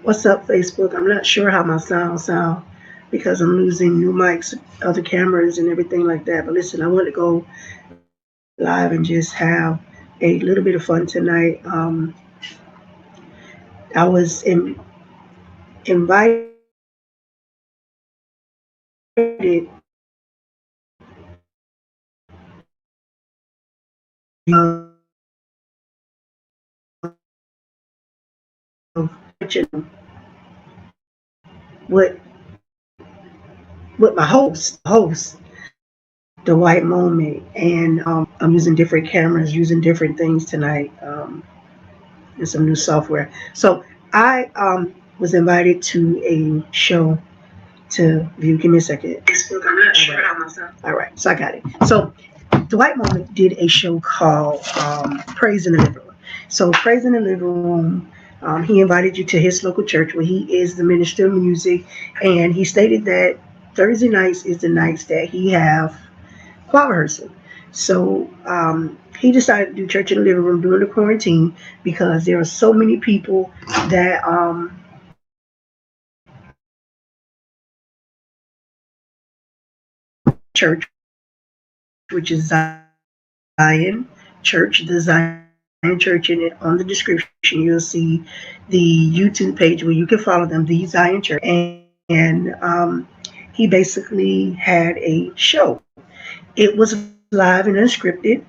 What's up, Facebook? I'm not sure how my sound because I'm losing new mics, other cameras, and everything like that. But listen, I want to go live and just have a little bit of fun tonight. I was invited with with my host, Dwight Moment, and I'm using different cameras, using different things tonight, and some new software. So I was invited to a show to view. Give me a second. Facebook, I'm not sure how myself. All right, so I got it. So Dwight Moment did a show called Praise in the Living Room. So Praise in the Living Room, he invited you to his local church where he is the minister of music, and he stated that Thursday nights is the nights that he have choir rehearsal. So he decided to do church in the living room during the quarantine because there are so many people that church, which is Zion Church, the Zion Church, and on the description you'll see the YouTube page where you can follow them, the Zion Church, and he basically had a show. It was live, unscripted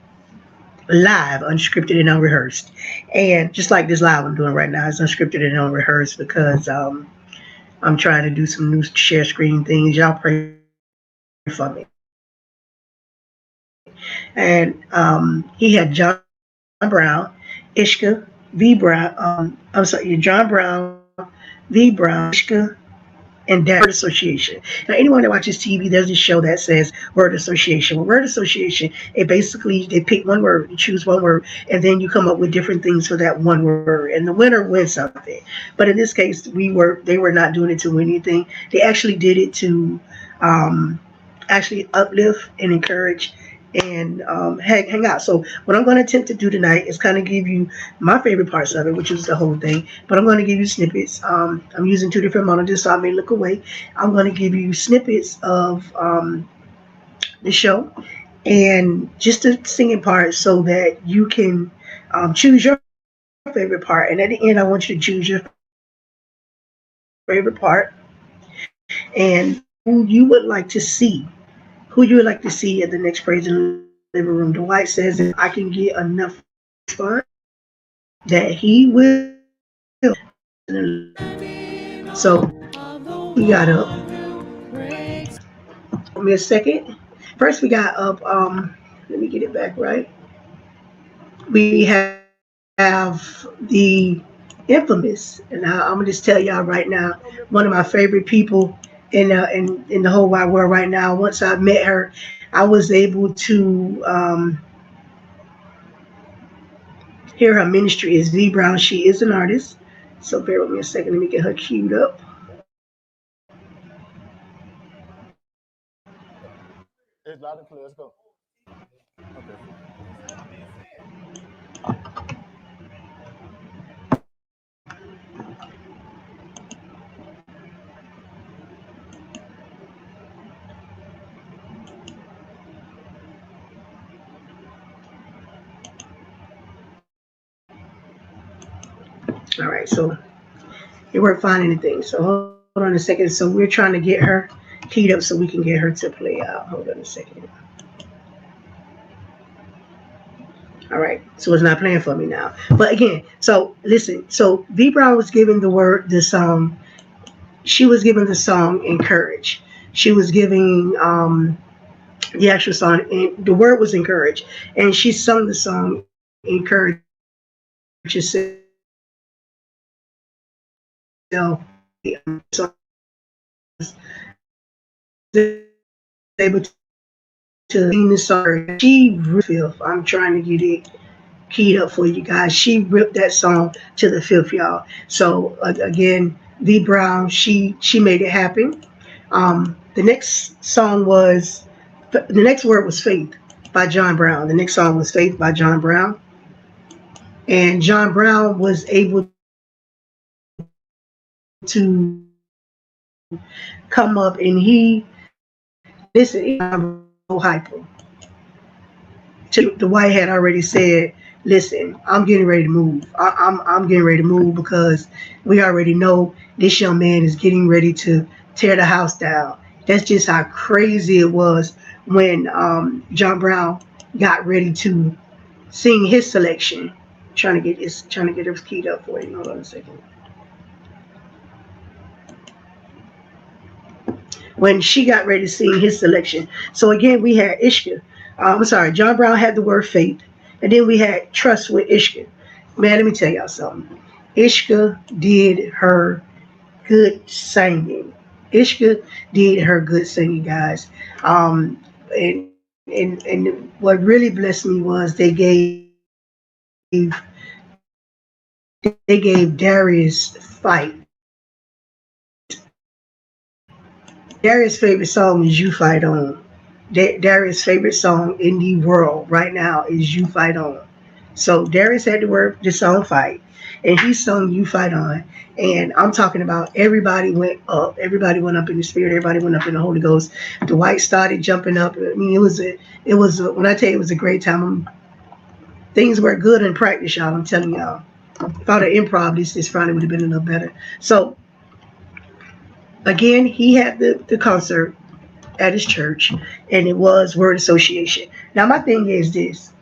and unrehearsed. And just like this live I'm doing right now, it's unscripted and unrehearsed because I'm trying to do some new share screen things. Y'all pray for me. And he had John Brown, Ishka, V Brown, I'm sorry, John Brown, V Brown, Ishka, and Darius Association. Now, anyone that watches TV, there's this show that says word association. Well, word association, it basically they pick one word, you choose one word, and then you come up with different things for that one word, and the winner wins something. But in this case, they were not doing it to win anything. They actually did it to um, actually uplift and encourage and hang out. So what I'm going to attempt to do tonight is kind of give you my favorite parts of it, which is the whole thing. But I'm going to give you snippets. I'm using two different monitors, so I may look away. I'm going to give you snippets of the show and just the singing part so that you can choose your favorite part. And at the end, I want you to choose your favorite part and who you would like to see at the next Praise in the Living Room. Dwight says if I can get enough response that he will so we got up. Give me a second. First we got up let me get it back right. We have the infamous, and I'm gonna just tell y'all right now, one of my favorite people in the whole wide world right now. Once I met her, I was able to hear her ministry is V Brown. She is an artist. So bear with me a second. Let me get her queued up. It's loud and clear. Let's go. Okay. All right, so it weren't finding anything. So hold on a second. So we're trying to get her keyed up so we can get her to play out. Hold on a second. All right, so it's not playing for me now. But again, so listen. So V Brown was given the song. She was given the song "Encourage." She was giving the actual song, and the word was "encourage," and she sung the song "Encourage Yourself." Able to sing the song. She fifth. I'm trying to get it keyed up for you guys. She ripped that song to the fifth, y'all. So again, V Brown, she made it happen. The next song was the next word was faith by John Brown. The next song was faith by John Brown, and John Brown was able to come up, and he listen. I'm so hyper. Dwight had already said, "Listen, I'm getting ready to move. I'm getting ready to move because we already know this young man is getting ready to tear the house down." That's just how crazy it was when John Brown got ready to sing his selection. Trying to get it keyed up for you. Hold on a second. When she got ready to sing his selection. So again, we had Ishka. I'm sorry, John Brown had the word faith, and then we had trust with Ishka. Man, let me tell y'all something. Ishka did her good singing. Ishka did her good singing, guys. And what really blessed me was they gave Darius fight. Darius' favorite song is "You Fight On." Darius' favorite song in the world right now is "You Fight On." So Darius had the song "Fight," and he sung "You Fight On." And I'm talking about everybody went up. Everybody went up in the spirit. Everybody went up in the Holy Ghost. Dwight started jumping up. I mean, when I tell you it was a great time. Things were good in practice, y'all. I'm telling y'all. If I'd have improv this Friday would have been a little better. So again, he had the concert at his church, and it was word association. Now my thing is this.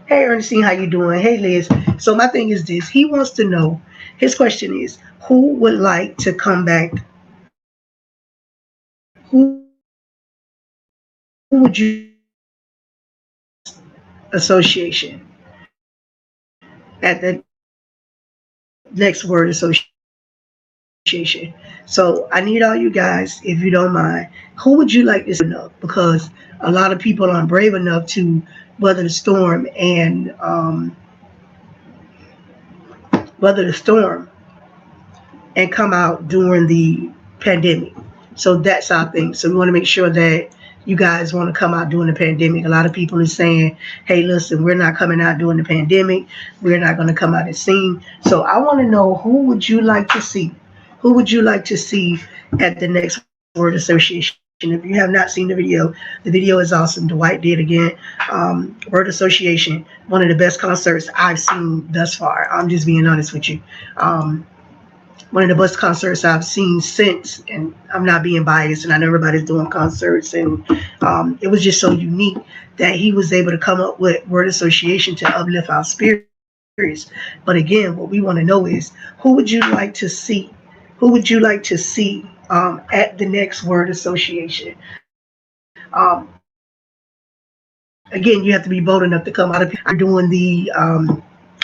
Hey Ernestine, how you doing? Hey Liz. So my thing is this. He wants to know. His question is, who would like to come back? Who would you association at the next word association? So I need all you guys, if you don't mind, who would you like to see enough? Because a lot of people aren't brave enough to weather the storm and weather the storm and come out during the pandemic. So that's our thing. So we want to make sure that you guys want to come out during the pandemic. A lot of people are saying, hey, listen, we're not coming out during the pandemic. We're not going to come out and sing. So I want to know, who would you like to see? Who would you like to see at the next word association? If you have not seen the video is awesome. Dwight did again. Word Association, one of the best concerts I've seen thus far. I'm just being honest with you. One of the best concerts I've seen since, and I'm not being biased, and I know everybody's doing concerts, and it was just so unique that he was able to come up with word association to uplift our spirits. But again, what we want to know is, who would you like to see? Who would you like to see at the next word association? Again, you have to be bold enough to come out of doing the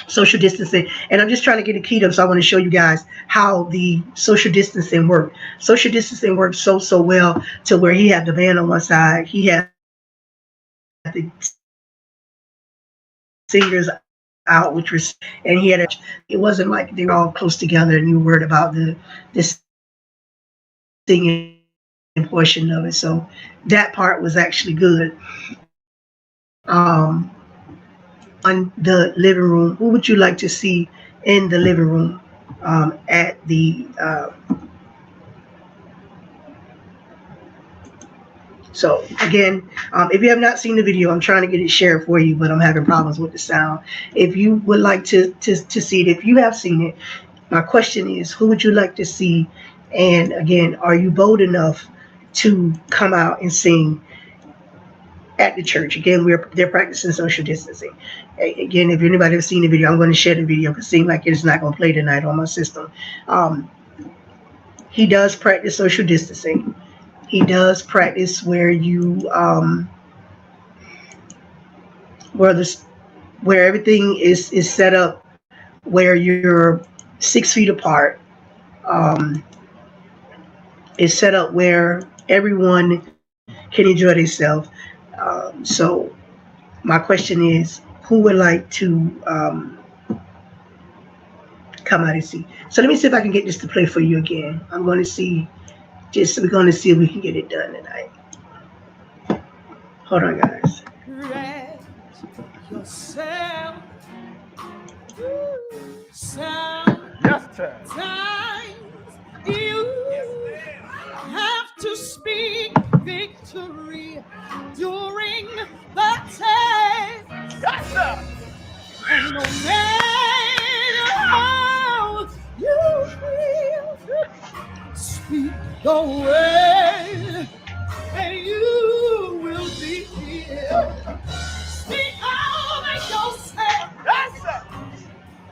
social distancing, and I'm just trying to get it keyed up, so I want to show you guys how the social distancing worked. Social distancing worked so well to where he had the band on one side, he had the singers out, which was, and he had it wasn't like they were all close together and you were worried about the singing portion of it. So that part was actually good. Um, on the living room, who would you like to see in the living room at the so again, if you have not seen the video, I'm trying to get it shared for you, but I'm having problems with the sound. If you would like to see it, if you have seen it, my question is, who would you like to see? And again, are you bold enough to come out and sing at the church? Again, they're practicing social distancing. Again, if anybody has seen the video, I'm going to share the video because it seems like it's not going to play tonight on my system. He does practice social distancing. He does practice where you where this where everything is set up where you're 6 feet apart. Um, it's set up where everyone can enjoy themselves. So my question is, who would like to come out and see? So let me see if I can get this to play for you again. I'm going to see. We're going to see if we can get it done tonight. Hold on, guys. Rest yourself. Yes, sir. Time You have to speak victory during the test. Yes, sir. And no matter how you feel, speak the word and you will be healed. Speak over yourself, Yes, sir.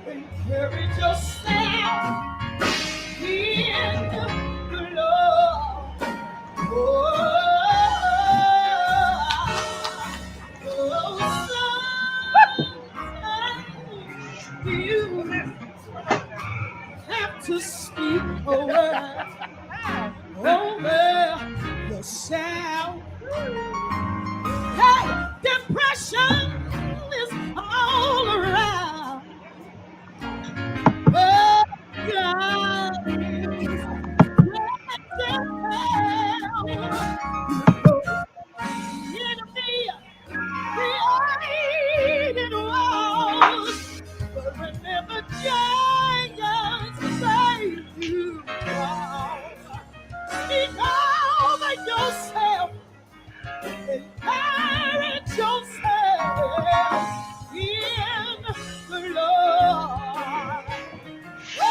encourage yourself in the Lord. You have to speak a word over yourself. Hey, depression is all around. But God is enemy created walls, but remember giants say you wrong. Speak over yourself, encourage yourself in the Lord. Oh,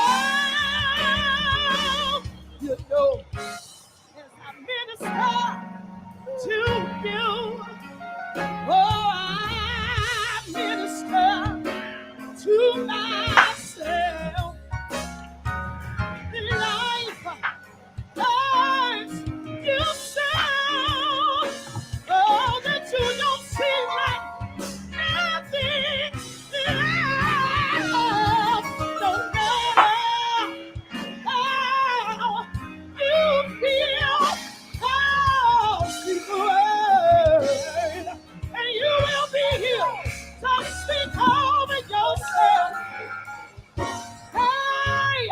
you know, as I minister to you, oh, I minister to myself. Life hurts you so, oh, that you don't see like nothing else. No matter how you feel, oh, speak a word, and you will be healed. So speak over yourself. Hey,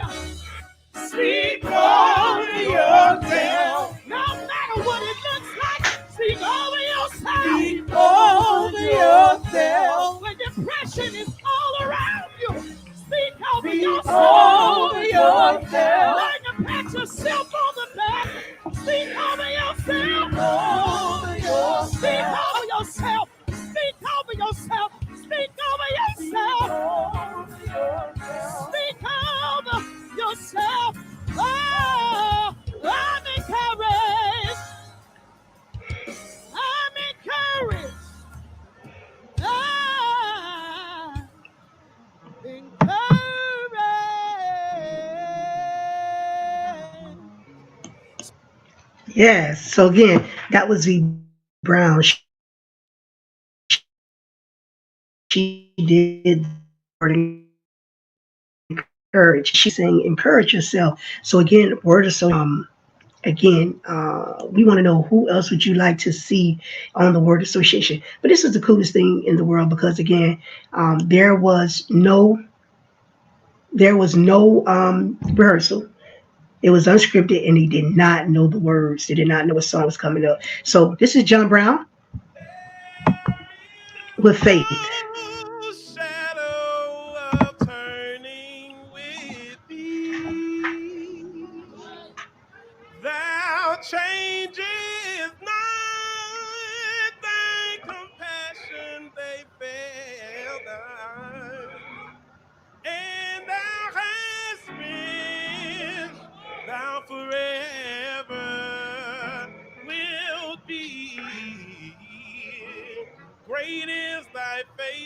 speak over yourself. No matter what it looks like, speak over yourself. Speak over yourself. When depression is all around you, speak over yourself. Over yourself. Learn to pat yourself on the back. Speak over yourself. Over yourself. Speak over yourself. Speak over yourself. Speak over yourself. Speak over yourself. Oh, I'm encouraged. I'm encouraged. I'm encouraged. Yes. So again, that was V Brown. She did the word encourage. She's saying encourage yourself. So again, word association. Again, we want to know who else would you like to see on the word association. But this is the coolest thing in the world because again, there was no rehearsal. It was unscripted, and they did not know the words. They did not know what song was coming up. So this is John Brown with Faith. No shadow of turning with thee. Thou changest not, thy compassion they fail not, and thou hast been, thou forever wilt be. Great is thy faithfulness.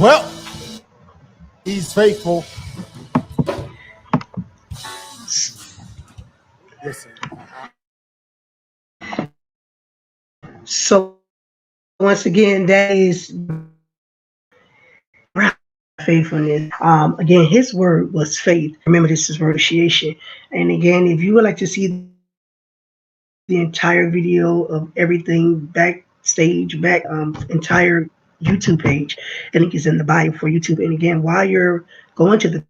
Well, he's faithful. Listen. So once again, that is faithfulness. Again, his word was faith. Remember, this is word initiation. And again, if you would like to see the entire video of everything backstage, entire YouTube page, the link is in the bio for YouTube. And again, while you're going to the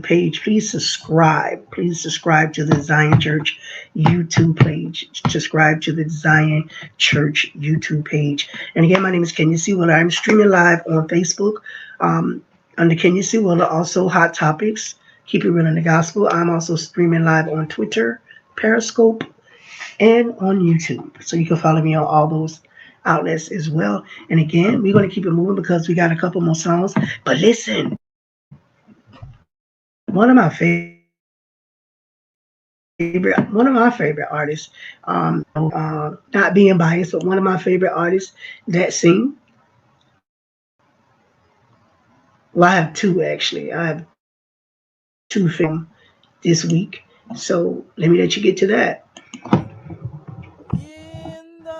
page, please subscribe. Please subscribe to the Zion Church YouTube page. Subscribe to the Zion Church YouTube page. And again, my name is Kenya Sewell. I'm streaming live on Facebook under Kenya Sewell. Also, Hot Topics. Keep it real in the gospel. I'm also streaming live on Twitter, Periscope, and on YouTube. So you can follow me on all those outlets as well. And again, we're going to keep it moving because we got a couple more songs. But listen, one of my favorite artists, not being biased, but one of my favorite artists that sing. Well, I have two actually. I have two film this week. So let me let you get to that. In the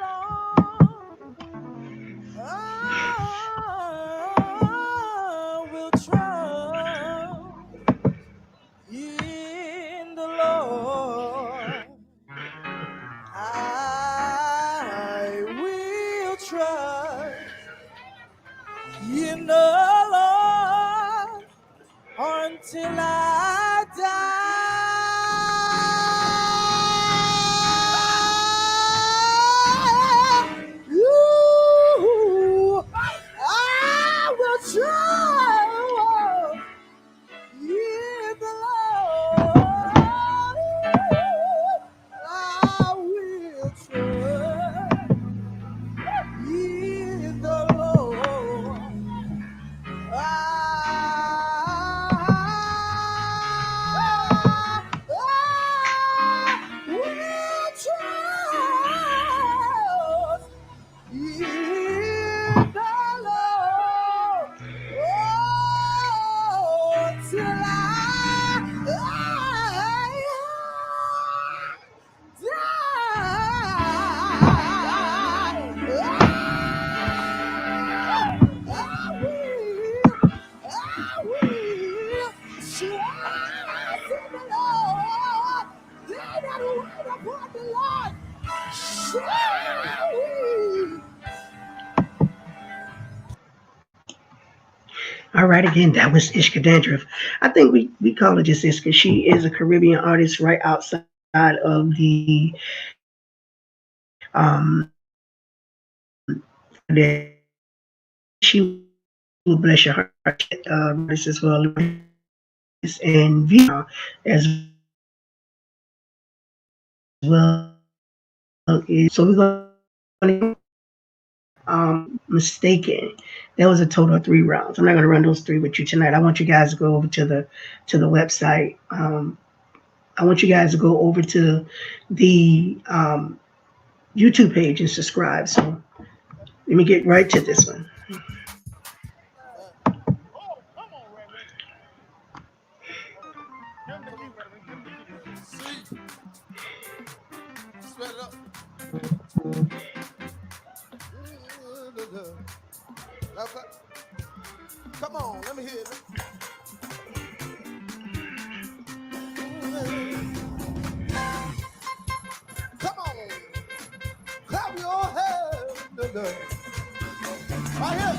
Lord, I will trust. In the Lord, I will trust. In the Lord until I die. Ooh, I will trust in the Lord. I will trust in the Lord. I will trust in the Lord till I All right, again, that was Ishka Dandruff. I think we call her just Ishka. She is a Caribbean artist right outside of the that she will bless your heart this as well and view as well. So we're going to mistaken. That was a total of 3 rounds. I'm not going to run those 3 with you tonight. I want you guys to go over to the website. I want you guys to go over to the YouTube page and subscribe. So let me get right to this one. spread it up. Come on, let me hear it. Come on, clap your hands. Right here.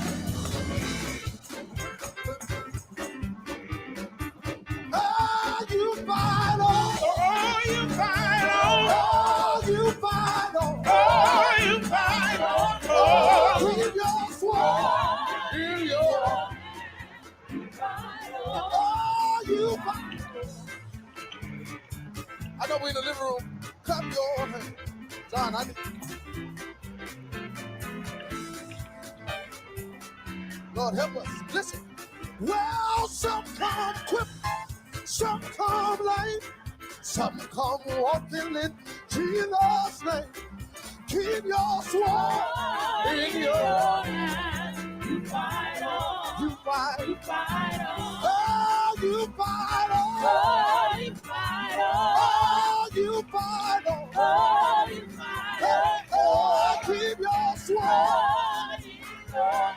Oh, you fight on. Oh, you fight on. Oh, you fight on. Oh, you fight on. Oh, keep your sword in your. Oh, you fight. I know we're in the living room. Clap your hands. John, I need. Lord, help us. Listen. Well, some come quick, some come late, some come walking in Jesus' name. Keep your sword in your hand. You fight You fight. You fight on. Oh, you fight on. Oh, you fight on. Oh, you fight on. Oh, you fight on. Oh, keep your sword. Oh,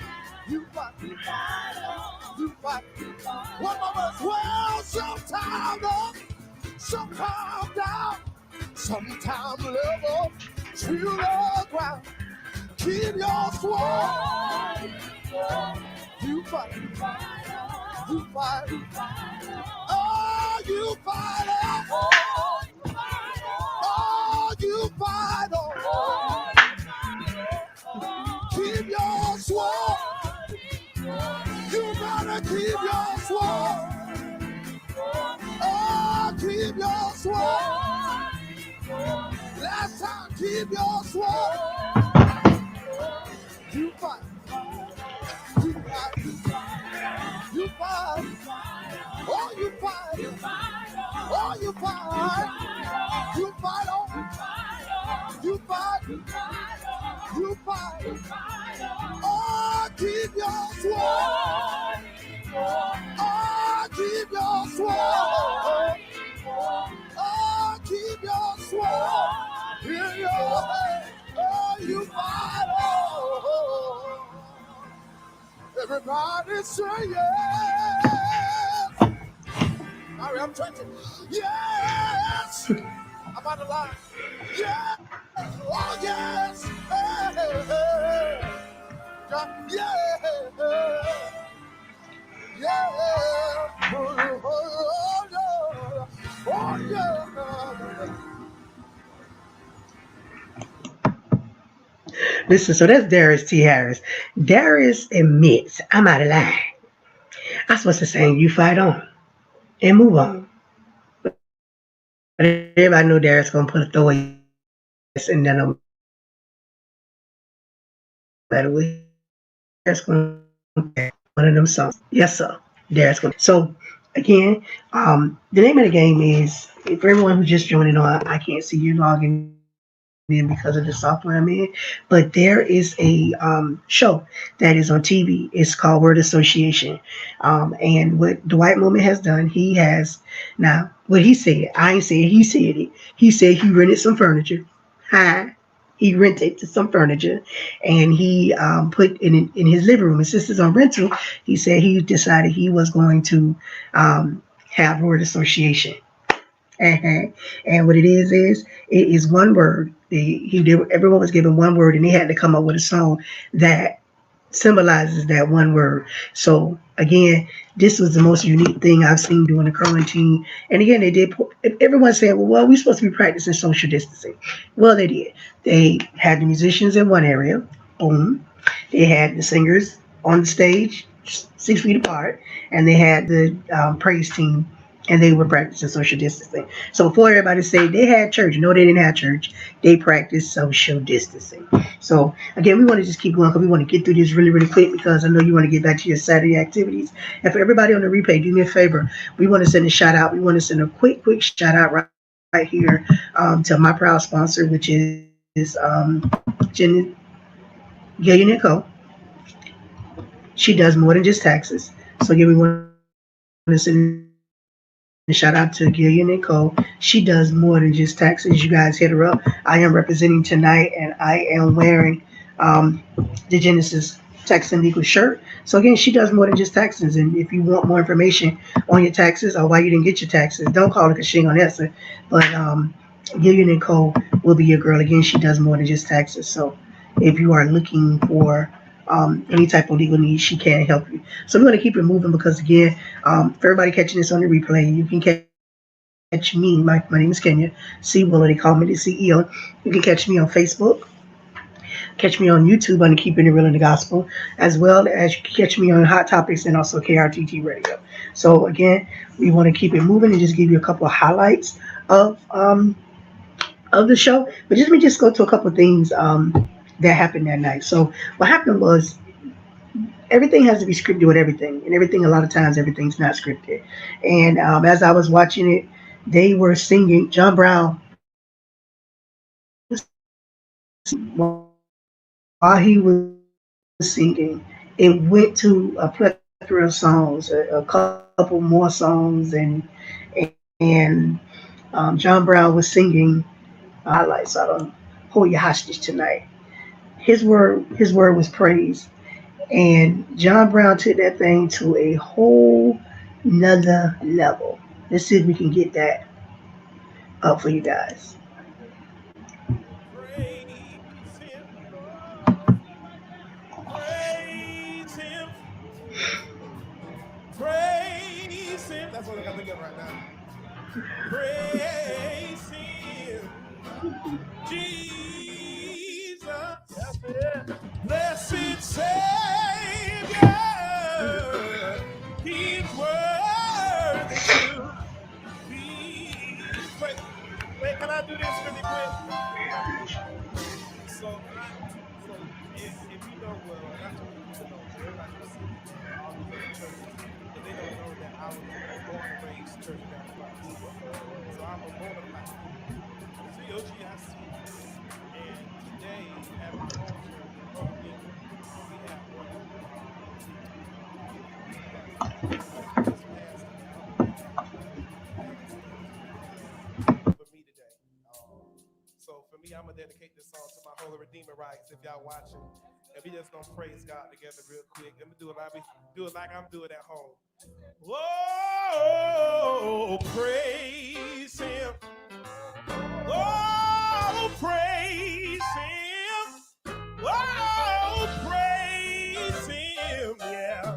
You fight. you fight on. You fight. You fight One more verse. Well, sometime up, sometime down, sometime level to the ground. Keep your sword. You fight. You fight. Oh, you fight on. Oh, you fight on. Keep your sword. You gotta keep your sword. Oh, keep your sword. Last time, keep your sword. You fight. You fight. You fight. Oh, you fight. Oh, you fight. You fight on. You fight. You fight. Oh, keep your sword. Oh, keep your sword. Oh, keep your sword in your hand. Oh, you fight. Oh, everybody say yes. All right, I'm touching. Yes. I'm on the line. Yes. Oh, yes. Hey, hey, hey. Yeah. Yeah. Oh, oh, yeah. Oh, yeah. Listen, so that's Darius T. Harris. Darius admits, I'm out of line. I'm supposed to say, you fight on and move on. But everybody know Darius gonna put a throw yes in there no matter what. Darius gonna one of them songs. Yes, sir. Darius gonna. So again, the name of the game is for everyone who's just joining on. I can't see you logging in because of the software I'm in, but there is a show that is on TV. It's called Word Association, and what Dwight Moment has done, he has now what he said. I ain't said he said it. He said he rented some furniture. Hi. He rented some furniture, and he put in his living room. And since it's on rental, he said he decided he was going to have word association. Uh-huh. And what it is one word. Everyone was given one word, and they had to come up with a song that symbolizes that one word. So again, this was the most unique thing I've seen during the quarantine. And again, they did. Everyone said, "Well, we're supposed to be practicing social distancing." Well, they did. They had the musicians in one area. Boom. They had the singers on the stage, 6 feet apart, and they had the praise team, and they were practicing social distancing. So before everybody say they had church, no, they didn't have church. They practiced social distancing. So again, we want to just keep going because we want to get through this really, really quick because I know you want to get back to your Saturday activities. And for everybody on the replay, do me a favor. We want to send a shout out. We want to send a quick shout out right here to my proud sponsor, which is Jen Gillian and Co. She does more than just taxes. So again, we want to send a shout out to Gillian and Co. She does more than just taxes. You guys hit her up. I am representing tonight, and I am wearing the Genesis Tax and Legal shirt. So again, she does more than just taxes. And if you want more information on your taxes or why you didn't get your taxes, don't call her because she ain't gonna answer. But Gillian and Co. will be your girl. Again, she does more than just taxes. So if you are looking for any type of legal needs, she can help you. So we're going to keep it moving because again, for everybody catching this on the replay, you can catch me. My name is Kenya C. Willow. They call me the CEO. You can catch me on Facebook. Catch me on YouTube on the Keeping It Real in the Gospel, as well as you can catch me on Hot Topics and also KRTT Radio. So again, we want to keep it moving and just give you a couple of highlights of of the show. But just let me just go to a couple of things that happened that night. So what happened was everything has to be scripted with everything, and everything a lot of times everything's not scripted. And as I was watching it, they were singing. John Brown while he was singing, it went to a place thrill songs, a couple more songs, and John Brown was singing highlights. I don't hold you hostage tonight. His word was praise, and John Brown took that thing to a whole nother level. Let's see if we can get that up for you guys. Praise him. Praise him. Praise him. That's what I got to think of right now. Praise him. Jesus. That's it. Blessed Savior. He's worthy to be praised. Wait, can I do this really quick? So, so if you know, well, not too many people know, but everybody who see all these other churches, and they don't know that I was a born and raised church Baptist. So I'm a bona fide COGIC. And today at my home church in Redeemer, we have one that's passed for me today. So for me, I'm gonna dedicate this song to my Holy Redeemer rights. If y'all watching, and we just gonna praise God together real quick. Let me do it like I'm doing at home. Whoa, praise Him. Oh, praise Him. Oh, praise Him. Yeah.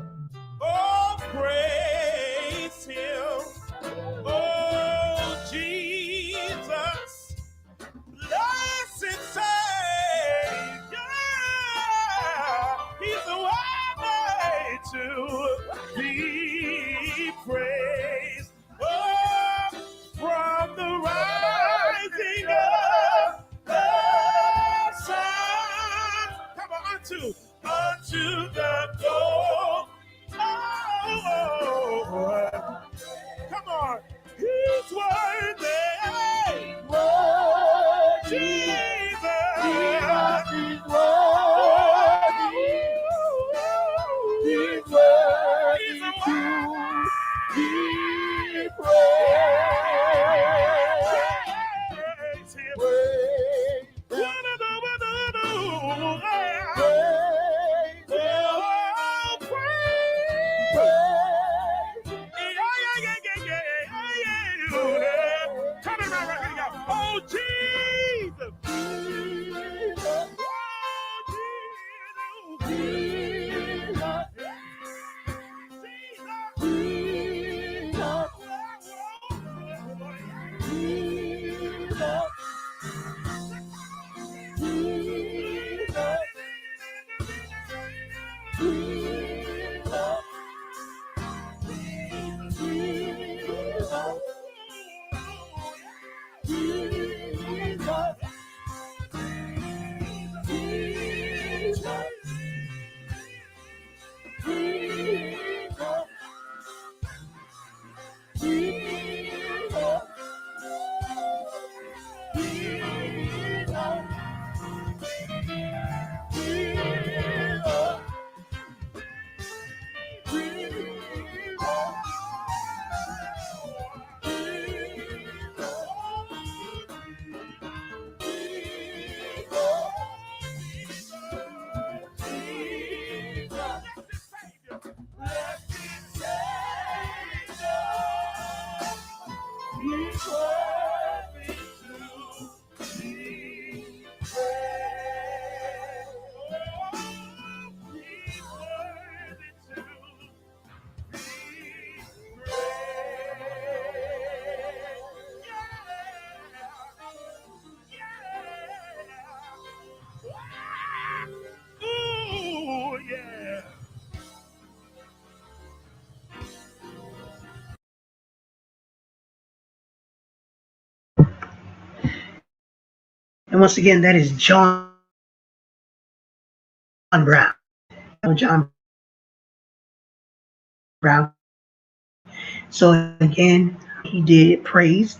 Oh, praise Him. Oh, Jesus. Blessed Savior, He's the way to be praised. Oh, from the rising of the sun, come on, unto the goal. Oh, come on, He's worthy. Jesus is worthy. He's worthy to be praised. Praise Oh, Jesus! Jesus! Oh, Jesus! Jesus! Jesus! Ooh, yeah. And once again, that is John Brown. John Brown. So again, he did praise.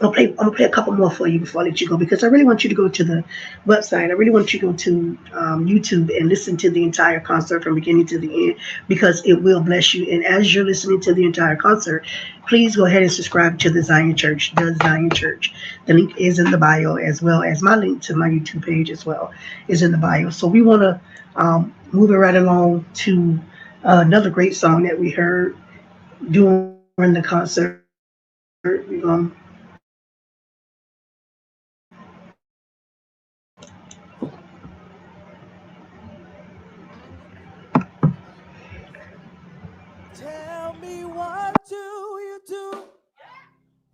I'm gonna play a couple more for you before I let you go because I really want you to go to the website. I really want you to go to YouTube and listen to the entire concert from beginning to the end because it will bless you. And as you're listening to the entire concert, please go ahead and subscribe to the Zion Church. The link is in the bio as well as my link to my YouTube page as well is in the bio. So we want to move it right along to another great song that we heard during the concert. We're going Tell me, what do you do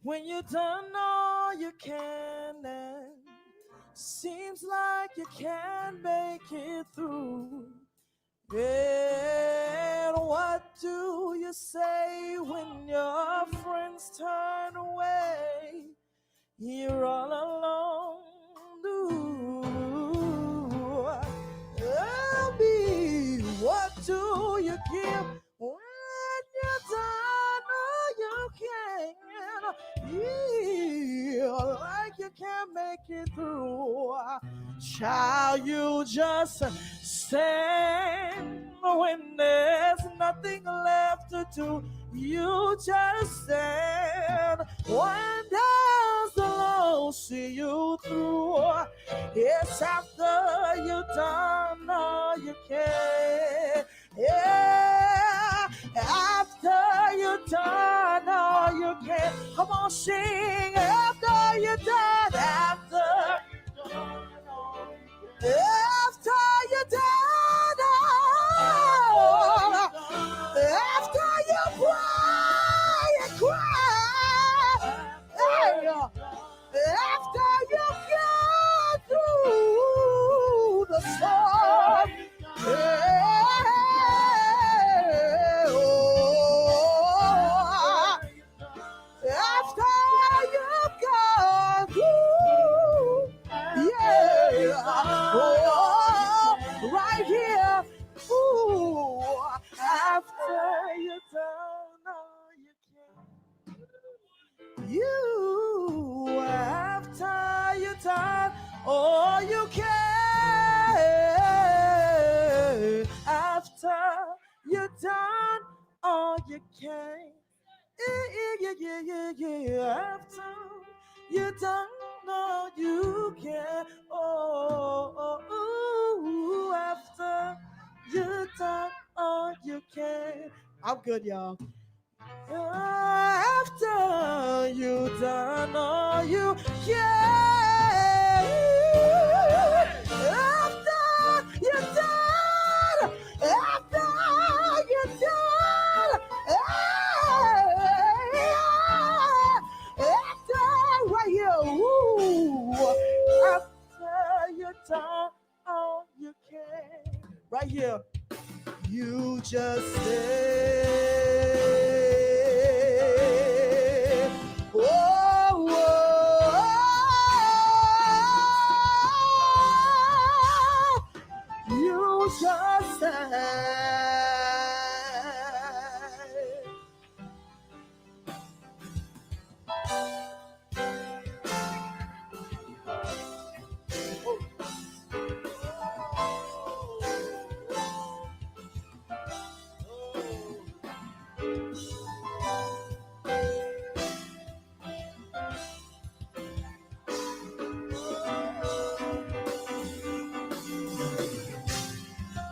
when you done all you can and seems like you can't make it through? And what do you say when your friends turn away? You're all alone. Ooh. Tell me, what do you give when you're done all you can? Feel like you can't make it through. Child, you just stand when there's nothing left to do. You just stand when does the Lord see you through? It's after you done all you can. Yeah, after you done all you can. Come on, sing. After you done, after you done all, after you cry and cry, hey, after you get through the storm, hey, oh, after you've gone through, yeah, oh, right here, ooh, after you've done all you can, you after you done all you can, after you done all you can. Yeah. After you done all you can. Oh, after you done all you can. I'm good, y'all. After you done all you can. After you done. After you done. After right here. Ooh. After you done all you can. Right here. You just say, oh, you just say.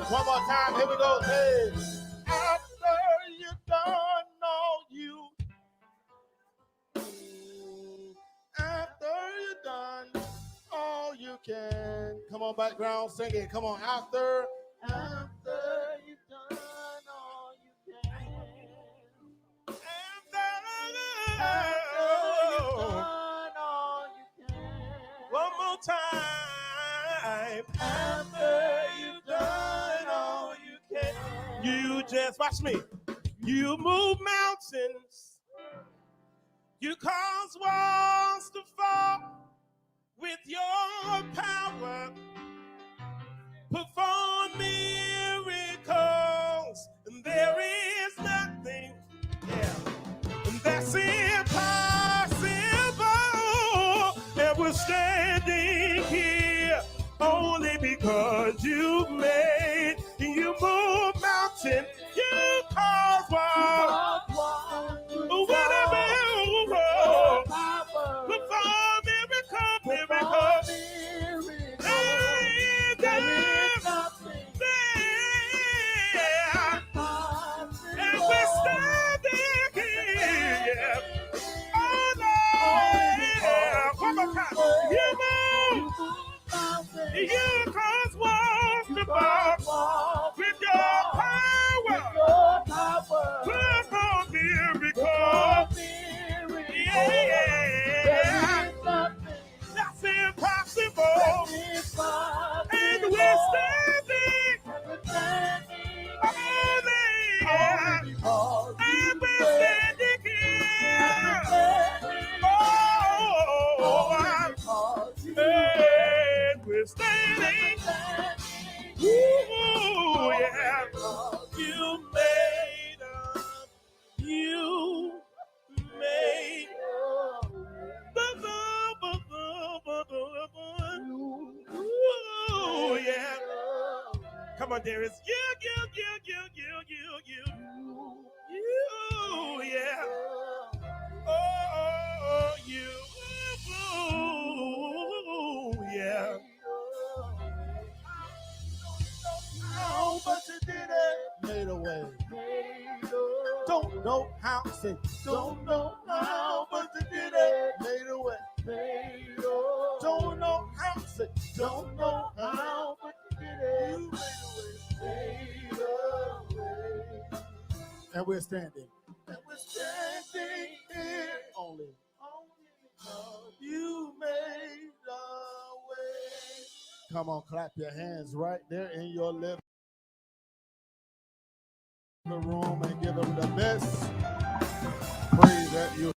One more time. Here we go. Hey. After you done all you. After you done all you can. Come on, background, sing it. Come on, after you done all you can. After you done all you can. One more time. After you done all you can. You just, watch me. You move mountains. You cause walls to fall with your power. Perform miracles, and there is nothing that's impossible yeah. Oh, yeah. One more time. You move. You cause walls to fall with your power. Perform miracles. Yeah. That's impossible. And we're standing only. And we're standing here. Oh, and we're standing. Ooh, yeah. You made us. You made Ooh, yeah. Come on, Darius. You, yeah. Oh, you, yeah. Oh, but you did it. Made a way. Don't know how. Say, don't know how, but you did it. Made a way. Don't know how. Say, don't know how, but you did it. You made a way. And we're standing. And we're standing here only. Because you made a way. Come on, clap your hands right there in your living room and give them the best praise that you.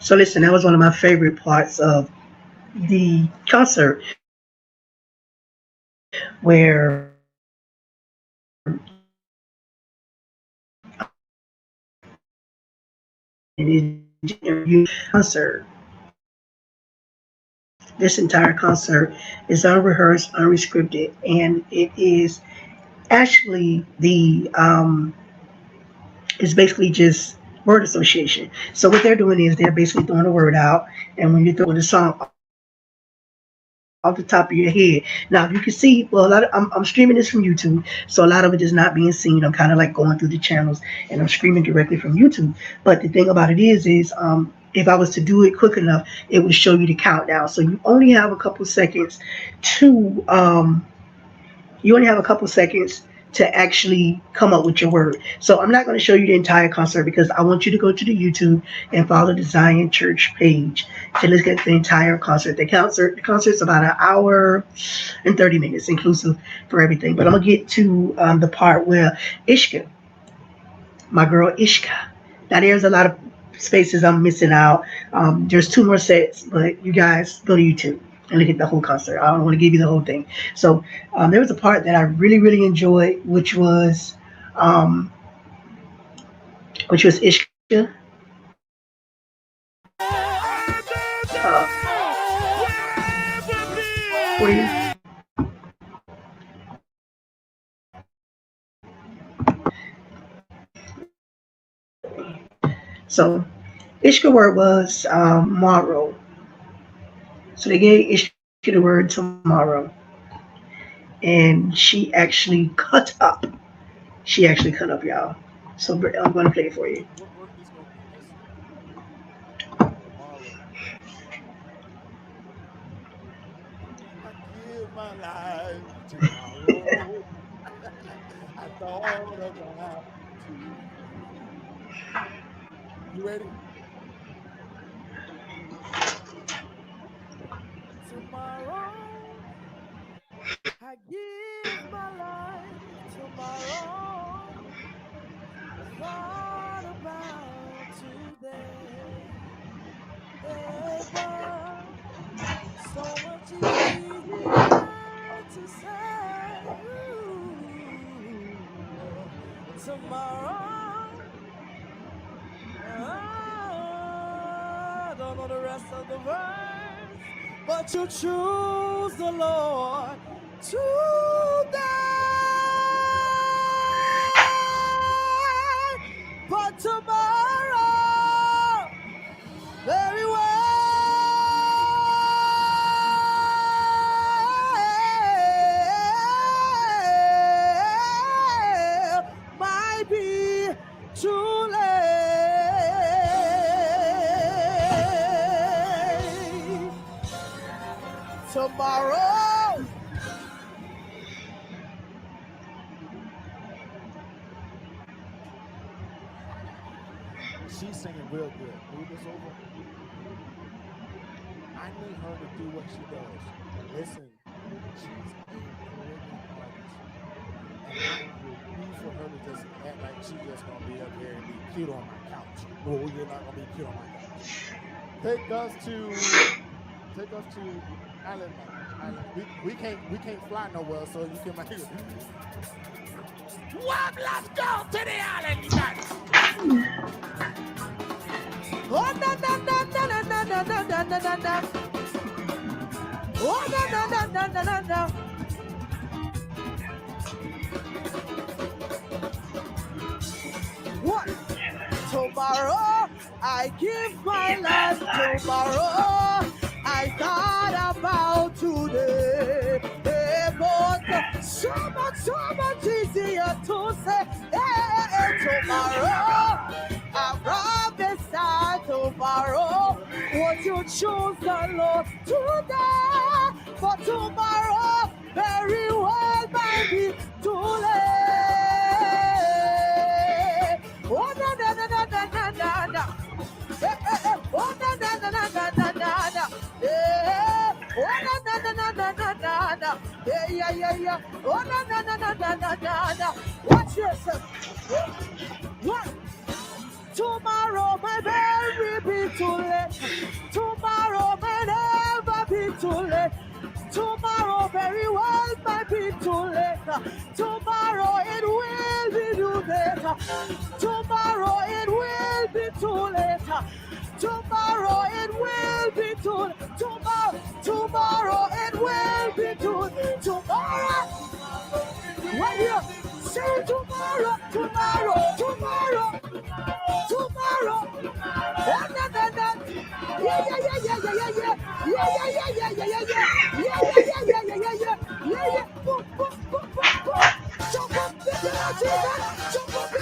So listen, that was one of my favorite parts of the concert where it is concert. This entire concert is unrehearsed, unscripted, and it is actually the it's basically just word association. So what they're doing is they're basically throwing the word out, and when you're throwing the song off the top of your head. Now you can see, well, I'm streaming this from YouTube, so a lot of it is not being seen. I'm kind of like going through the channels, and I'm streaming directly from YouTube. But the thing about it is if I was to do it quick enough, it would show you the countdown. So to you only have a couple seconds to actually come up with your word. So I'm not going to show you the entire concert because I want you to go to the YouTube and follow the Zion Church page to look at the entire concert. The concert's about an hour and 30 minutes inclusive for everything. But I'm going to get to the part where Ishka, my girl Ishka. Now there's a lot of spaces I'm missing out. There's two more sets, but you guys go to YouTube and look at the whole concert. I don't want to give you the whole thing. So there was a part that I really, really enjoyed, which was Ishka. For you. So Ishka word was tomorrow. So they gave Ishka the word tomorrow, and she actually cut up. She actually cut up, y'all. So I'm going to play it for you. What work this gonna be? This tomorrow. I give my life tomorrow. I thought about you. You ready? Tomorrow, I give my life tomorrow. I thought about today. Ever so much easier to say ooh, tomorrow. I don't know the rest of the words, but you choose the Lord today. But tomorrow, very well, she's singing real good. Move this over. I need her to do what she does. Listen, she's a brilliant artist. And I refuse for her to just act like she's just gonna be up here and be cute on my couch. No, you're not gonna be cute on my couch. Take us to Island. We can't fly nowhere, so you can make it. Well, let's go to the island tonight. Oh, na na na na na na na na na na na na. Oh, na na na na na na na. What? Tomorrow I give my life. Tomorrow I thought about today. Hey, but so much easier to say. Hey, tomorrow I prophesy tomorrow. Would you choose the Lord today? For tomorrow very well might be too late. Oh, na na na na na na na na. Oh, na na na na na na na na. Oh, na na na na na na na na. Yeah. Oh, na na na na na na na na. Watch this. What? Tomorrow may very be too late. Tomorrow may never be too late. Tomorrow very well might be too late. Tomorrow it will be too late. Tomorrow it will be too late. Tomorrow it will be too late. Tomorrow it will be too late. Tomorrow. Right here. Say tomorrow. Tomorrow. Yeah. Jump up,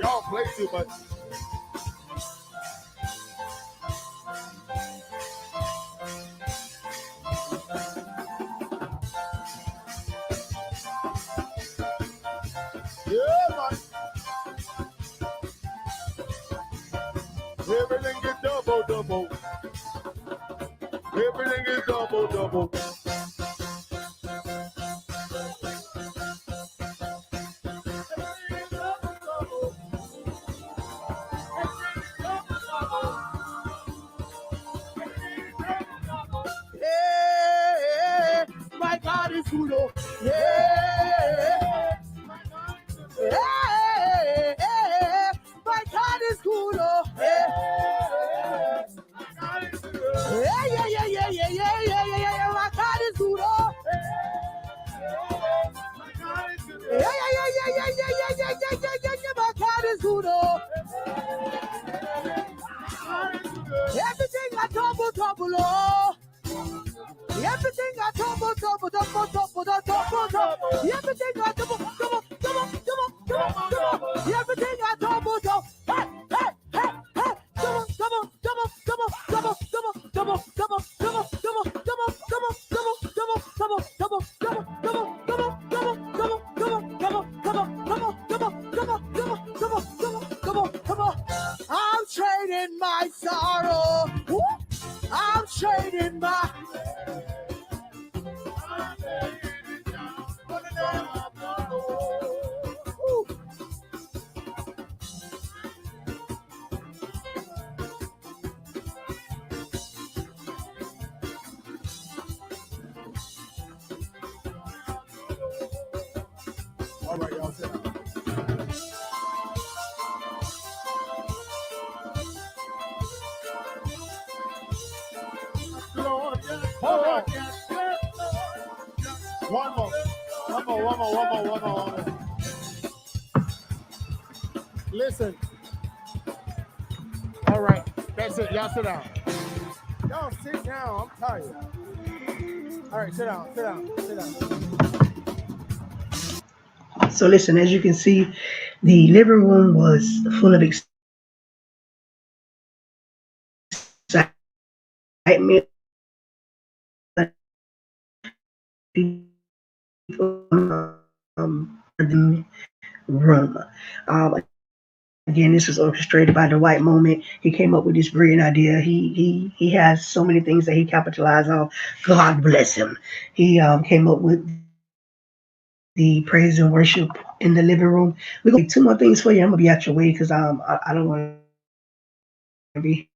Y'all play too much. Yeah, man. Everything is double. Everything is double. My God is good. Oh. Yeah. My God is good. Oh. Yeah. My God is good. Oh. My God is good. Oh. Everything I double. Oh. Everything I double. Everything I double. Everything I double. I'm trading my sorrow. I'm trading my. more. Listen. All right, that's it. Y'all sit down. Y'all sit down. I'm tired. All right, sit down. So listen, as you can see, the living room was full of excitement. People in the room. Again, this was orchestrated by Dwight Moment. He came up with this brilliant idea. He has so many things that he capitalized on. God bless him. He came up with the praise and worship in the living room. We're gonna do two more things for you. I'm gonna be out your way because I don't want to be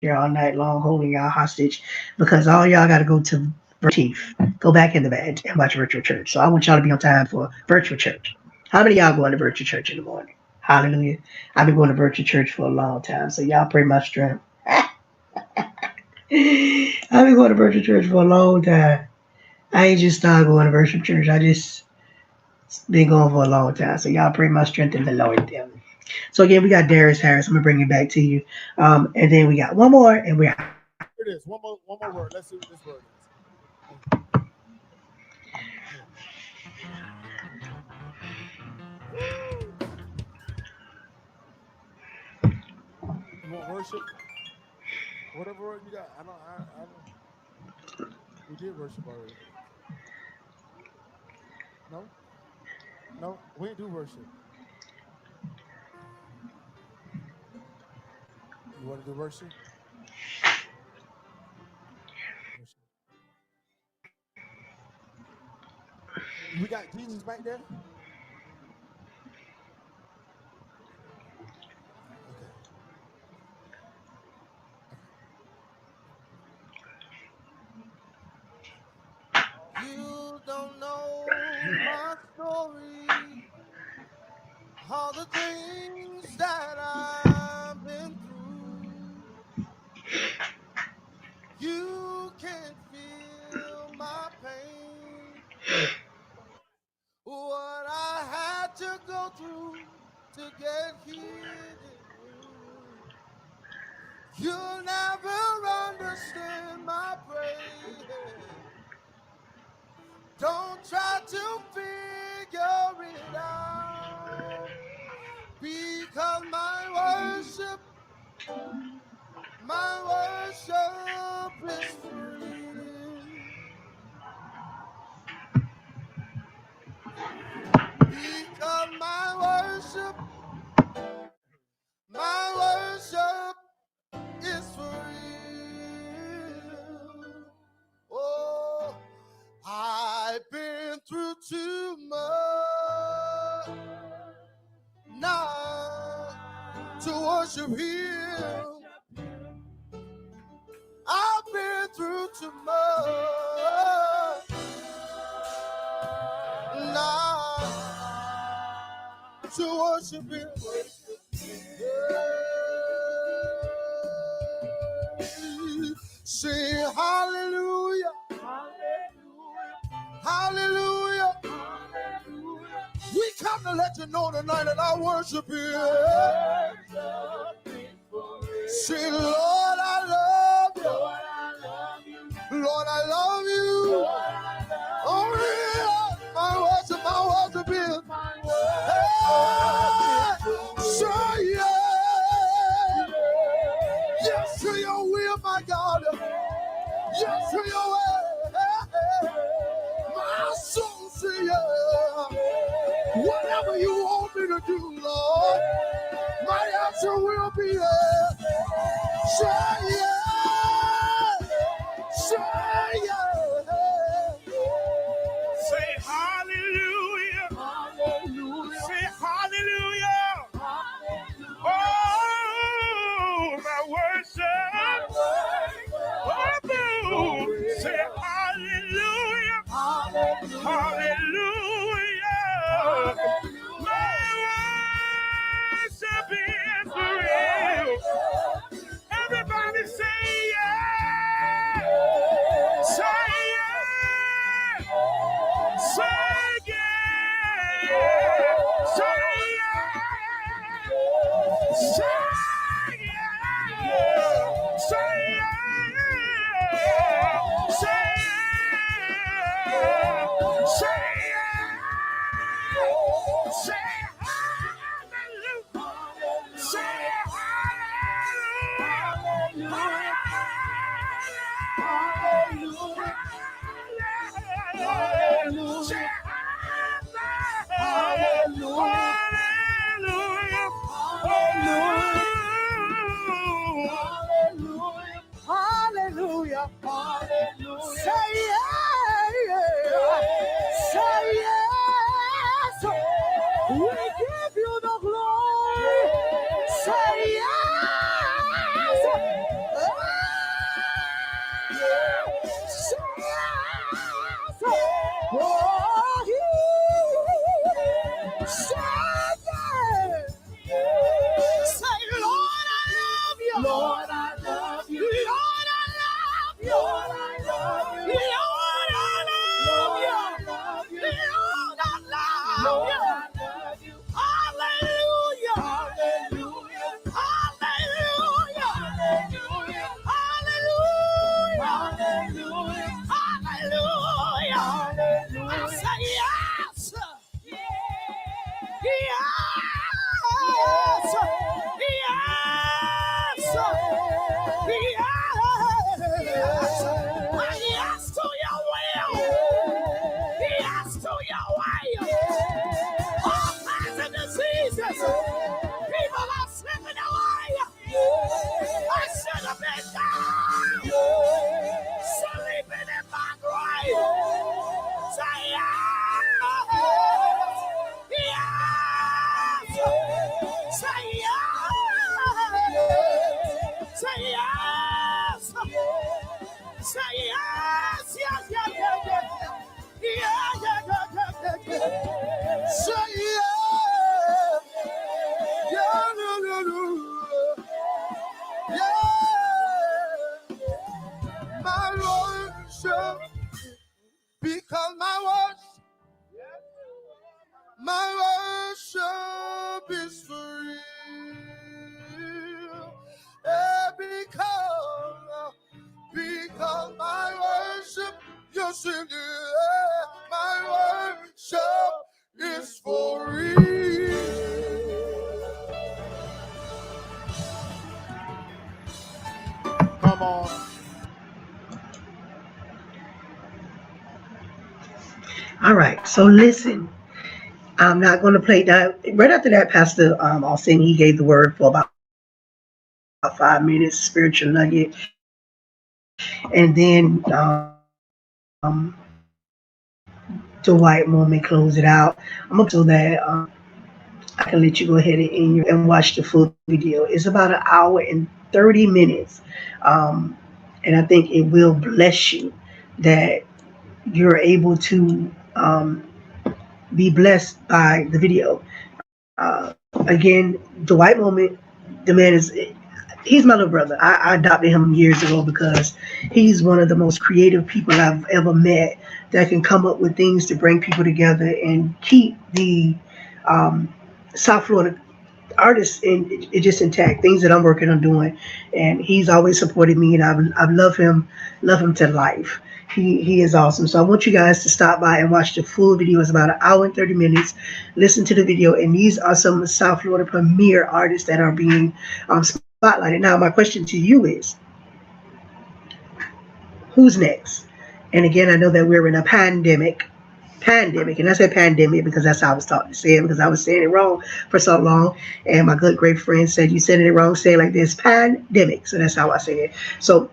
here all night long holding y'all hostage because all y'all got to go to Chief, go back in the bed and watch virtual church. So I want y'all to be on time for virtual church. How many of y'all going to virtual church in the morning? Hallelujah. I've been going to virtual church for a long time, so y'all pray my strength. I've been going to virtual church for a long time. I ain't just started going to virtual church. I just been going for a long time. So y'all pray my strength in the Lord. So again, we got Darius Harris. I'm gonna bring it back to you. And then we got one more, and we're out. Here it is. One more word. Let's see what this word is. You want worship? Whatever word you got. I don't. We did worship already. No, we didn't do worship. You want to do worship? We got Jesus back there? Okay. You don't know my story, all the things that I've been through. You can't feel my pain, what I had to go through to get here in you. You'll never understand my pain. Don't try to figure it out, because my worship is free. Because my worship is free. Oh, I've been through too much now to worship Him. I've been through too much now to worship Him. Sing hallelujah, hallelujah, hallelujah. We come to let you know tonight that I worship you. Say, Lord, I love you. Lord, I love you. Oh, yeah. My worship is. Hey, say yeah. Yes to your will, my God. Yes to your way. My soul say yeah. Whatever you want me to do, Lord, my answer will be yes. Say yeah. Say yeah. Say hallelujah. Hallelujah. Say hallelujah. Hallelujah. Oh, my worship. Oh, say hallelujah. Hallelujah. Hallelujah. My worship is for real. Everybody Say yeah. Say yes. We give you the glory. Say yes. Say yes. Oh, say yes. Say, Lord, I love you. Lord, I love you. Lord, I love you. Lord, I love you. Lord, I love you. Lord, I love you. Hallelujah. Hallelujah. Hallelujah. Hallelujah. Hallelujah. Hallelujah. Hallelujah. I say yes. Yes. Yes. Yes. Yes to your will. Yes to your way. All kinds of diseases. People are slipping away. I should have been down. Sleeping in my grave. Say yes. Yes. Say yes. Say yes. Say yes. Yes. Yes. Yes. Yes. Yeah. Yeah. Yeah. Yeah. Yeah. Say yes. Yeah. No. No. No. Yeah. My worship, because my worship is for real. Yeah, because my worship, you're singing. My worship is for real. Come on. All right. So listen, I'm not going to play that. Right after that, Pastor Austin, he gave the word for about 5 minutes, spiritual nugget, and then Dwight moment close it out. I'm gonna put it so that I can let you go ahead and watch the full video. It's about an hour and 30 minutes, um, and I think it will bless you that you're able to be blessed by the video. Again, Dwight moment, the man is he's my little brother. I adopted him years ago because he's one of the most creative people I've ever met that can come up with things to bring people together and keep the um, South Florida artists in it just intact. Things that I'm working on doing, and he's always supported me, and I've love him to life. He is awesome. So I want you guys to stop by and watch the full video. It's about an hour and 30 minutes. Listen to the video, and these are some South Florida premier artists that are being spotlighted. Now, my question to you is, who's next? And again, I know that we're in a pandemic, and I said pandemic because that's how I was taught to say it because I was saying it wrong for so long. And my good great friend said you said it wrong, say it like this, pandemic. So that's how I say it. So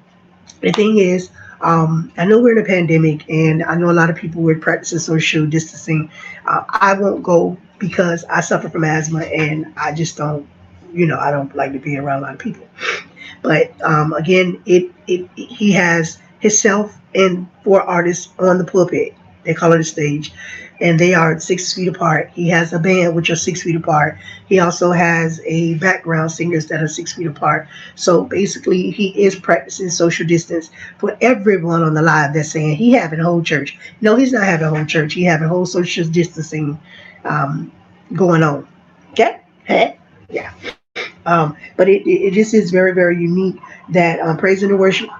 the thing is, I know we're in a pandemic, and I know a lot of people were practicing social distancing. I won't go because I suffer from asthma, and I just don't, I don't like to be around a lot of people. But again, it he has himself and 4 artists on the pulpit. They call it a stage, and they are 6 feet apart. He has a band which are 6 feet apart. He also has a background singers that are 6 feet apart. So basically, he is practicing social distance for everyone on the live that's saying he having a whole church. No, he's not having a whole church. He having whole social distancing um, going on. Okay? Hey? Yeah. But it just is very, very unique that praise and worship,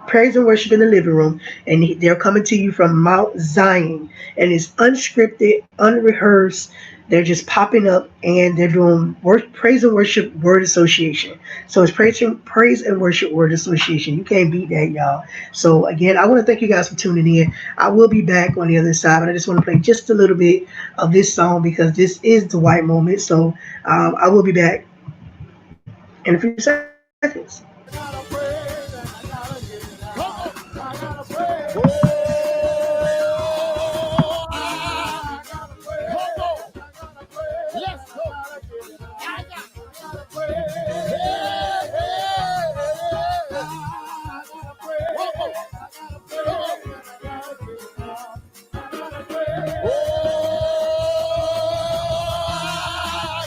praise and worship in the living room, and they're coming to you from Mount Zion, and it's unscripted, unrehearsed. They're just popping up, and they're doing praise and worship word association. So it's praise and worship word association. You can't beat that, y'all. So again, I want to thank you guys for tuning in. I will be back on the other side, but I just want to play just a little bit of this song because this is the white moment. So I will be back in a few seconds. I gotta praise and I gotta give it out. I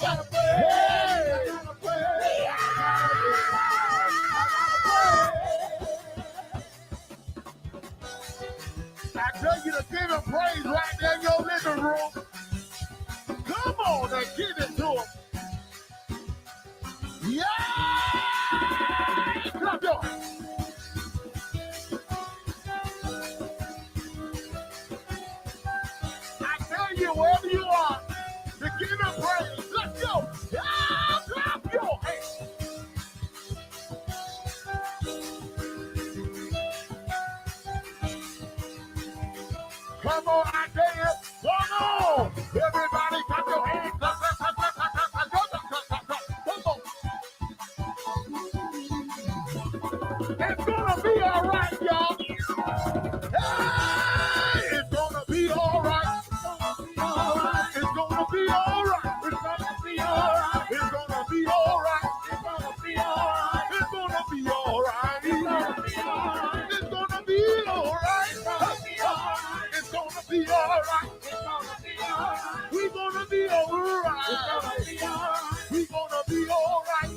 gotta pray. I gotta pray. I tell you to give him praise right there in your living room. Come on and give it to him. Yeah! Clap your hands. I tell you, wherever you are, to give him praise. Let's go. Yeah! Clap your hands. Come on, I tell you. Come on. Everybody clap your hands. Clap, clap, clap, clap, clap, clap, clap, clap, clap, clap, clap. Come on. It's gonna be all right, y'all. Hey, it's gonna be all right. It's gonna be all right. It's gonna be all right. It's gonna be all right. It's gonna be all right. It's gonna be all right. It's gonna be all right. It's gonna be all right. It's gonna be all right. We're gonna be all right. We're gonna be all right.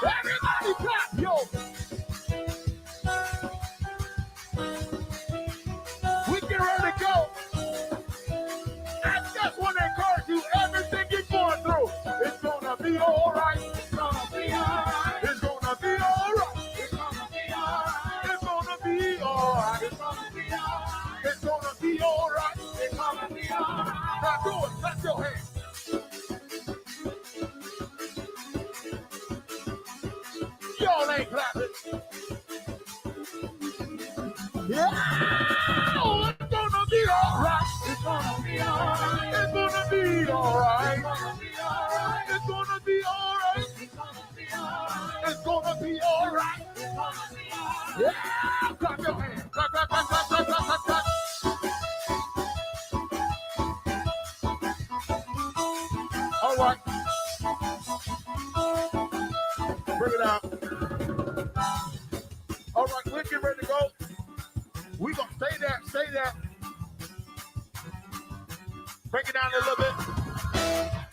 Everybody clap, yo. We get ready to go. I just want to encourage you, everything you're going through, it's gonna be all right. It's gonna be all right. It's gonna be all right. It's gonna be all right. It's gonna be all right. It's gonna be all right. It's gonna be all right. It's gonna be all right. Now do it. Clap your hands. Y'all ain't clapping. Yeah. Oh, it's gonna be all right. It's gonna be all right. It's gonna be all right. It's gonna be all right. It's gonna be all right. Yeah. Clap your hands. Clap, clap, clap, clap, clap, clap, clap, clap. All right. Bring it out. All right, we're getting ready to go. We gonna stay there, stay there. Break it down a little bit.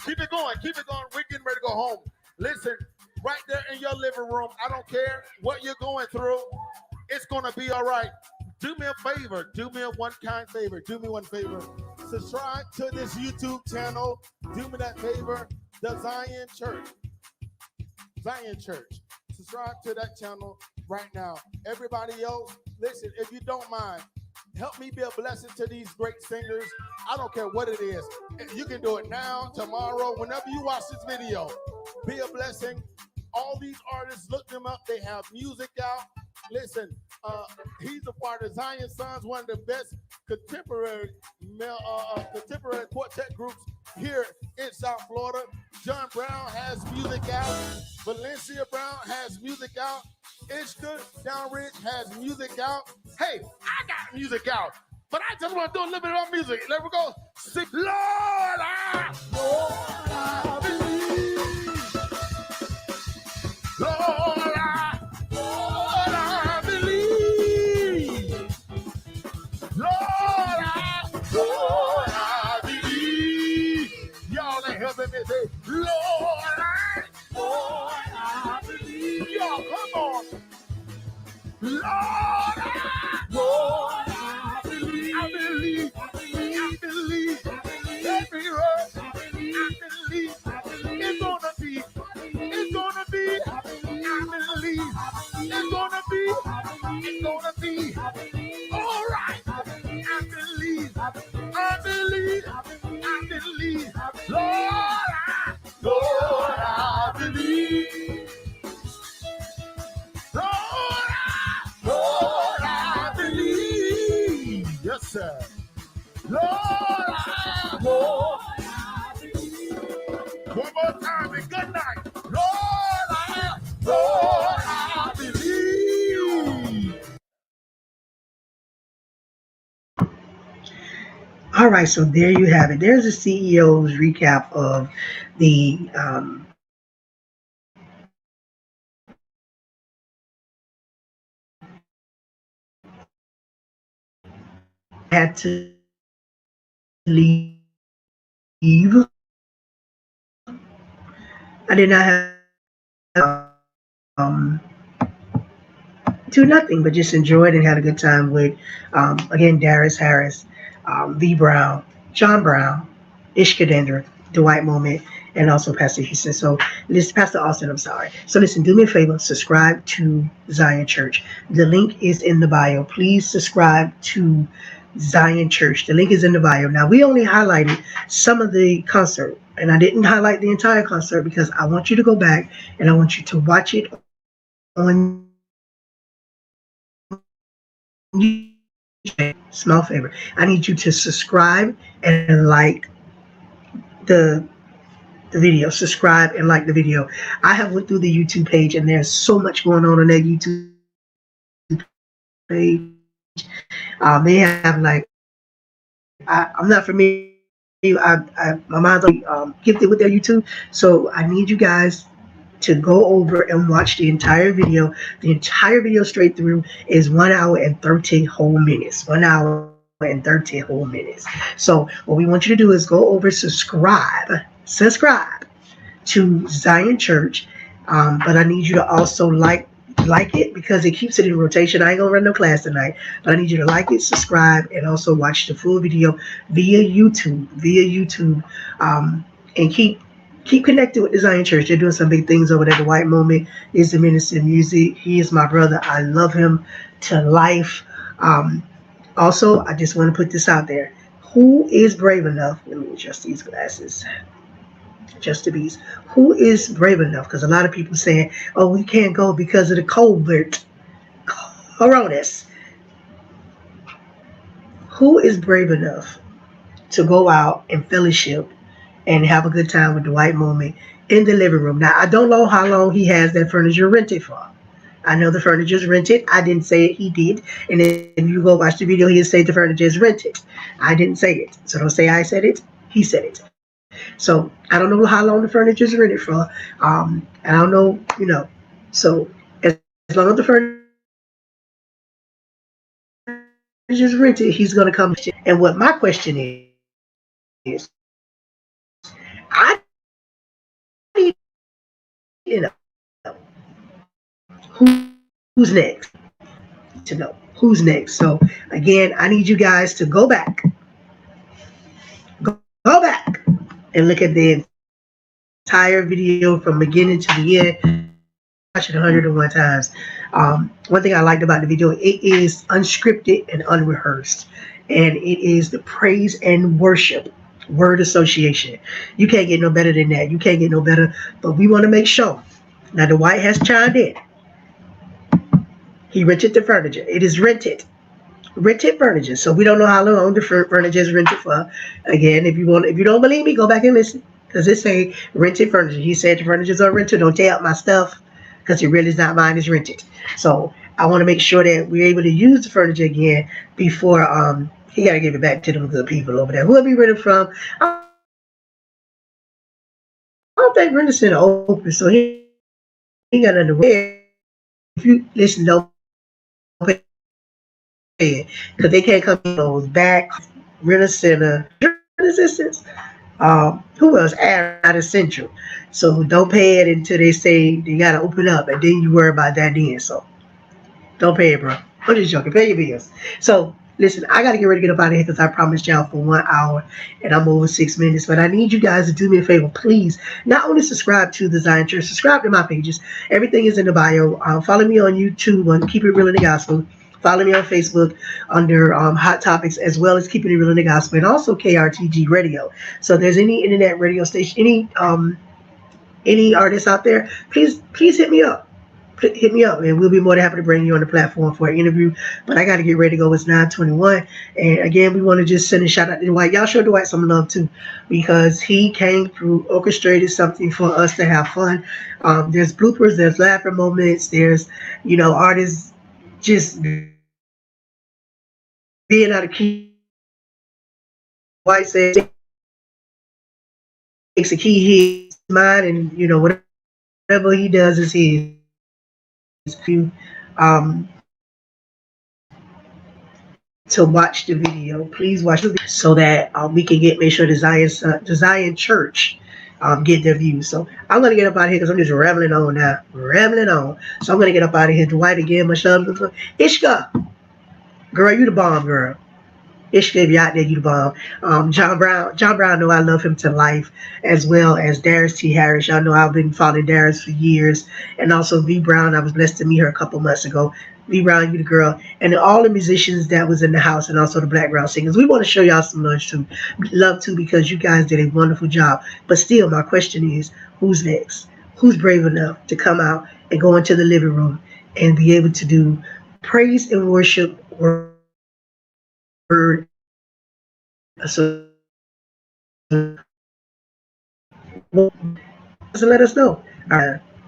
Keep it going, keep it going. We're getting ready to go home. Listen, right there in your living room, I don't care what you're going through, it's gonna be all right. Do me a favor, do me a one kind favor, do me one favor. Subscribe to this YouTube channel. Do me that favor, the Zion Church. Zion Church. Subscribe to that channel right now. Everybody else, listen, if you don't mind, help me be a blessing to these great singers. I don't care what it is. You can do it now, tomorrow, whenever you watch this video. Be a blessing. All these artists, look them up. They have music out. Listen, he's a part of Zion Sons, one of the best contemporary contemporary quartet groups here in South Florida. John Brown has music out. Valencia Brown has music out. Ishika, Downdrige has music out. Hey, I got music out, but I just want to do a little bit of music. Let me go. Sing, Lord, I believe. Lord, I believe. Lord, I believe. Y'all ain't helping me say, Lord, I believe. Y'all, come on. Lord, I believe. I believe. I believe. Every word. I believe. It's gonna be. It's gonna be. I believe. It's gonna be. It's gonna be. All right. I believe. I believe. I believe. Lord, I believe. Lord, I believe. Yes, sir. Lord, I believe. One more time and good night. Lord, I believe. All right, so there you have it. There's the CEO's recap of the had to leave. I did not have do nothing but just enjoyed and had a good time with, again, Darius Harris, V. Brown, John Brown, Ishka, Dwight Moment, and also Pastor Houston. So, listen, Pastor Austin, I'm sorry. So, listen, do me a favor, subscribe to Zion Church. The link is in the bio. Please subscribe to Zion Church. The link is in the bio. Now, we only highlighted some of the concert, and I didn't highlight the entire concert because I want you to go back and I want you to watch it on small favor. I need you to subscribe and like the video. Subscribe and like the video. I have went through the YouTube page and there's so much going on that YouTube page. They have like I'm not familiar. My mind's gifted with their YouTube, so I need you guys to go over and watch the entire video. The entire video straight through is 1 hour and 13 whole minutes. 1 hour and 13 whole minutes. So what we want you to do is go over, subscribe to Zion Church. But I need you to also like it because it keeps it in rotation. I ain't gonna run no class tonight, but I need you to like it, subscribe, and also watch the full video via YouTube. And keep connected with the Zion Church. They're doing some big things over there. The White Moment is the minister of music. He is my brother. I love him to life. Also, I just want to put this out there. Who is brave enough? Let me adjust these glasses. Just to be. Who is brave enough? Because a lot of people saying, "Oh, we can't go because of the COVID, coronas." Who is brave enough to go out and fellowship and have a good time with the White Moment in the living room? Now, I don't know how long he has that furniture rented for. I know the furniture is rented. I didn't say it. He did. And if you go watch the video, he'll say the furniture is rented. I didn't say it. So don't say I said it. He said it. So I don't know how long the furniture is rented for. I don't know, So as long as the furniture is rented, he's going to come. And what my question is I need to know who's next. To know who's next. So again, I need you guys to go back and look at the entire video from beginning to the end. Watch it 101 times. One thing I liked about the video, it is unscripted and unrehearsed, and it is the praise and worship word association. You can't get no better than that. You can't get no better. But we want to make sure. Now Dwight has chimed in. He rented the furniture. It is rented furniture. So we don't know how long the furniture is rented for. Again, if you don't believe me, go back and listen. Because it say rented furniture. He said the furniture's on rented. Don't tear up my stuff. Because it really is not mine, it's rented. So I want to make sure that we're able to use the furniture again before he gotta give it back to them good people over there. Whoever he rented from, I don't think rent center open, so he ain't got nothing to wear. If you listen, don't pay it. Because they can't come in those back rent center assistance. Who else? Out of Central. So don't pay it until they say they gotta open up, and then you worry about that then. So don't pay it, bro. I'm just joking. Pay your bills. So listen, I gotta get ready to get up out of here because I promised y'all for 1 hour and I'm over 6 minutes. But I need you guys to do me a favor, please. Not only subscribe to the Zion Church, subscribe to my pages. Everything is in the bio. Follow me on YouTube on Keep It Real in the Gospel. Follow me on Facebook under Hot Topics, as well as Keeping It Real in the Gospel, and also KRTG Radio. So if there's any internet radio station, any artists out there, please hit me up. Hit me up, and we'll be more than happy to bring you on the platform for an interview. But I got to get ready to go. It's 9:21, and again, we want to just send a shout out to Dwight. Y'all show Dwight some love too, because he came through, orchestrated something for us to have fun. There's bloopers, there's laughing moments, there's artists just being out of key. White says takes a key his mind, and whatever he does is his. Um, to watch the video. Please watch the video so that we can make sure the Zion Church get their views. So I'm gonna get up out of here because I'm just rambling on now, rambling on. So I'm gonna get up out of here. Dwight again, much love. Ishka, girl, you the bomb, girl. Ishka, if you out there, you the bomb. John Brown, know I love him to life, as well as Darius T. Harris. Y'all know I've been following Darius for years. And also V Brown, I was blessed to meet her a couple months ago. V Brown, you the girl. And all the musicians that was in the house and also the background singers. We want to show y'all some love too, because you guys did a wonderful job. But still, my question is, who's next? Who's brave enough to come out and go into the living room and be able to do praise and worship word? So let us know. All right.